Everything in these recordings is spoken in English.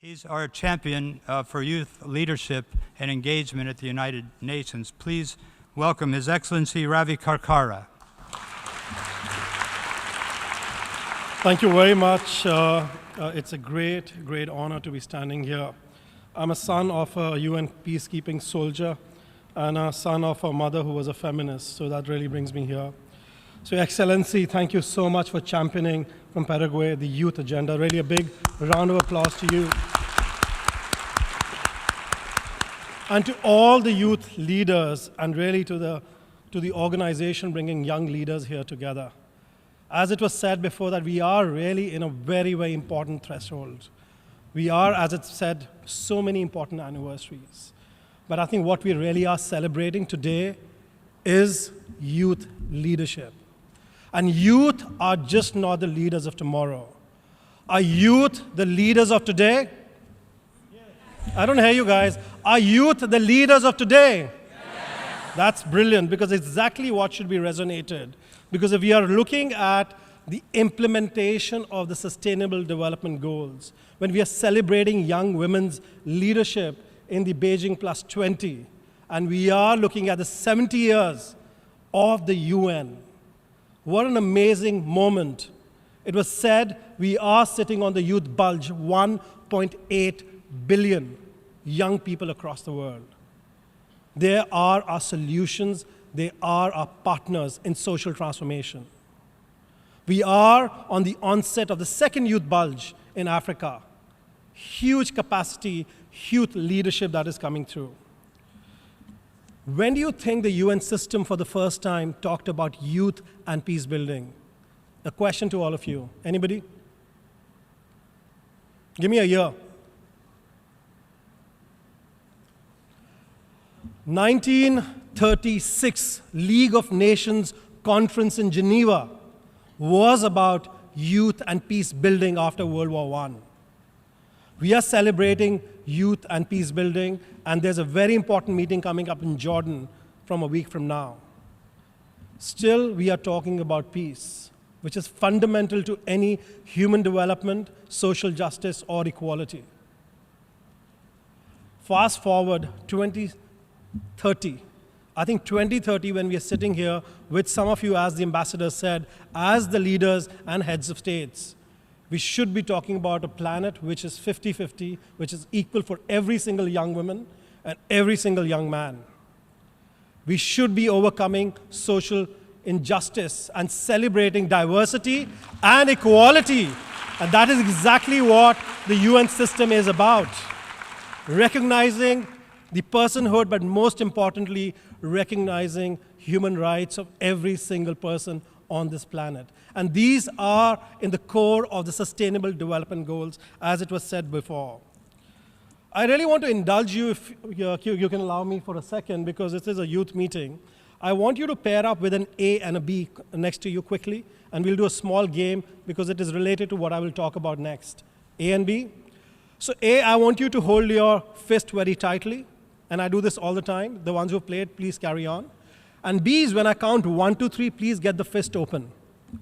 He's our champion for youth leadership and engagement at the United Nations. Please welcome His Excellency Ravi Karkara. Thank you very much. It's a great honor to be standing here. I'm a son of a UN peacekeeping soldier and a son of a mother who was a feminist, so that really brings me here. So, Your Excellency, thank you so much for championing from Paraguay the youth agenda. Really a big round of applause to you. And to all the youth leaders, and really to the organization bringing young leaders here together. As it was said before, that we are really in a very important threshold. We are, as it said, so many important anniversaries. But I think what we really are celebrating today is youth leadership. And youth are just not the leaders of tomorrow. Are youth the leaders of today? I don't hear you guys. Are youth the leaders of today? Yes. That's brilliant, because exactly what should be resonated. Because if we are looking at the implementation of the Sustainable Development Goals, when we are celebrating young women's leadership in the Beijing Plus 20, and we are looking at the 70 years of the UN, what an amazing moment. It was said we are sitting on the youth bulge, 1.8 billion young people across the world. They are our solutions. They are our partners in social transformation. We are on the onset of the second youth bulge in Africa. Huge capacity, youth leadership that is coming through. When do you think the UN system for the first time talked about youth and peace building? A question to all of you. Anybody? Give me a year. 1936 League of Nations conference in Geneva was about youth and peace building after World War I. We are celebrating youth and peace building, and there's a very important meeting coming up in Jordan from a week from now. Still, we are talking about peace, which is fundamental to any human development, social justice, or equality. Fast forward 2030. I think 2030, when we are sitting here with some of you, as the ambassador said, as the leaders and heads of states, we should be talking about a planet which is 50-50, which is equal for every single young woman and every single young man. We should be overcoming social injustice and celebrating diversity and equality. And that is exactly what the UN system is about. Recognizing the personhood, but most importantly, recognizing human rights of every single person on this planet. And these are in the core of the Sustainable Development Goals, as it was said before. I really want to indulge you, if you can allow me for a second, because this is a youth meeting. I want you to pair up with an A and a B next to you quickly, and we'll do a small game because it is related to what I will talk about next. A and B. So A, I want you to hold your fist very tightly. And I do this all the time. The ones who played, please carry on. And B is when I count 1, 2, 3, please get the fist open.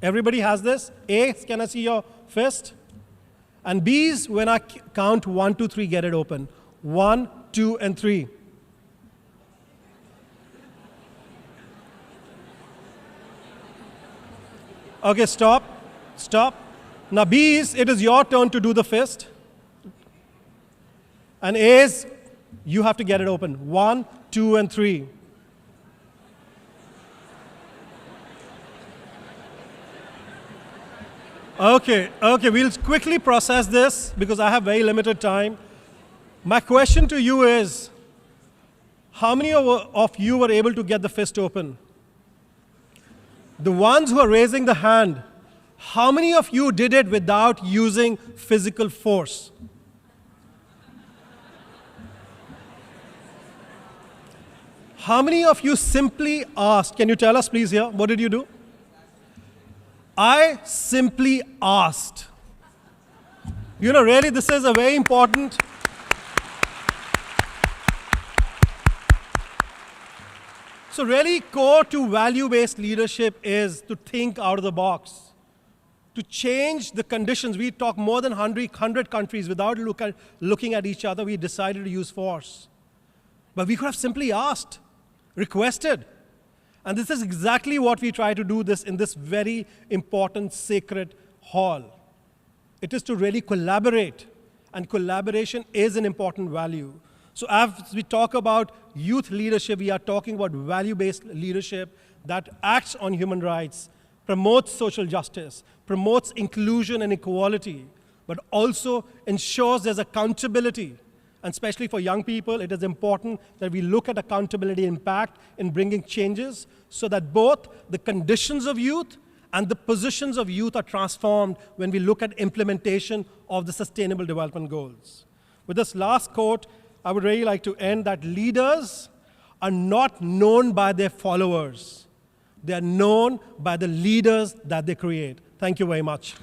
Everybody has this? A, can I see your fist? And B is when I count 1, 2, 3, get it open. 1, 2, and 3. Okay, stop. Stop. Now B is, it is your turn to do the fist. And A is, you have to get it open. 1, 2, and 3. Okay, we'll quickly process this because I have very limited time. My question to you is, how many of you were able to get the fist open? The ones who are raising the hand, how many of you did it without using physical force? How many of you simply asked? Can you tell us, please, here? What did you do? I simply asked. You know, really, this is a very important. So really, core to value-based leadership is to think out of the box. to change the conditions. We talk more than 100 countries without looking at each other. We decided to use force. But we could have simply asked, requested. And this is exactly what we try to do in this very important sacred hall. It is to really collaborate. And collaboration is an important value. So as we talk about youth leadership, we are talking about value-based leadership that acts on human rights, promotes social justice, promotes inclusion and equality, but also ensures there's accountability. And especially for young people, it is important that we look at accountability impact in bringing changes so that both the conditions of youth and the positions of youth are transformed when we look at implementation of the Sustainable Development Goals. With this last quote, I would really like to end that leaders are not known by their followers. They are known by the leaders that they create. Thank you very much.